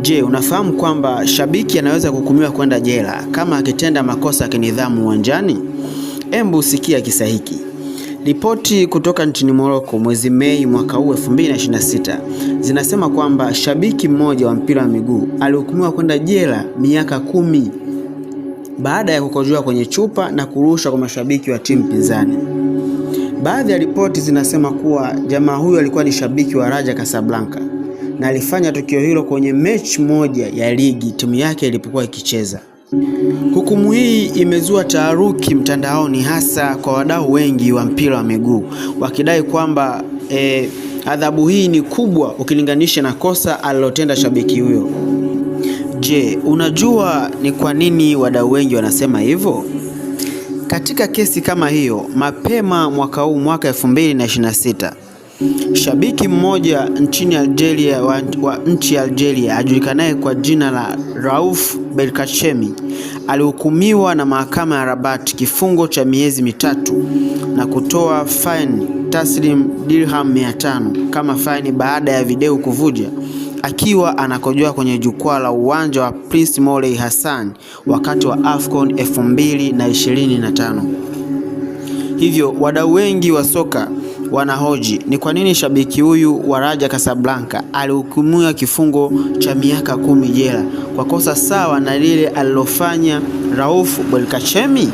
Je, unafahamu kwamba shabiki anaweza kuhukumiwa kwenda jela kama akitenda makosa ya kinidhamu uwanjani? Embu sikia kisa hiki. Ripoti kutoka nchini Morocco mwezi Mei mwaka huu 2026 zinasema kwamba shabiki mmoja wa mpira wa miguu alihukumiwa kwenda jela miaka 10 baada ya kukojoa kwenye chupa na kurushwa kwa mashabiki wa timu pinzani. Baadhi ya ripoti zinasema kuwa jamaa huyo alikuwa ni shabiki wa Raja Casablanca na alifanya tukio hilo kwenye mechi moja ya ligi timu yake ilipokuwa ikicheza. Hukumu hii imezua taharuki mtandaoni, hasa kwa wadau wengi wa mpira wa miguu wakidai kwamba adhabu hii ni kubwa ukilinganisha na kosa alilotenda shabiki huyo. Je, unajua ni kwa nini wadau wengi wanasema hivyo? Katika kesi kama hiyo, mapema mwaka huu, mwaka 2026, shabiki mmoja nchini Algeria wa nchi ya Algeria ajulikanaye kwa jina la Raouf Belkacemi alihukumiwa na mahakama ya Rabat kifungo cha miezi 3 na kutoa faini taslim dirham 500 kama faini baada ya video kuvuja akiwa anakojoa kwenye jukwaa la uwanja wa Prince Moulay Hassan wakati wa AFCON 2025. Hivyo wadau wengi wa soka wanahoji ni kwa nini shabiki huyu wa Raja Casablanca alihukumiwa kifungo cha miaka 10 jela kwa kosa sawa na lile alilofanya Raouf Belkacemi?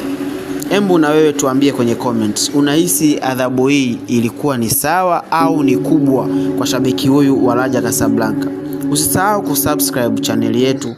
Embu na wewe tuambie kwenye comments, unahisi adhabu hii ilikuwa ni sawa au ni kubwa kwa shabiki huyu wa Raja Casablanca? Usisahau kusubscribe channel yetu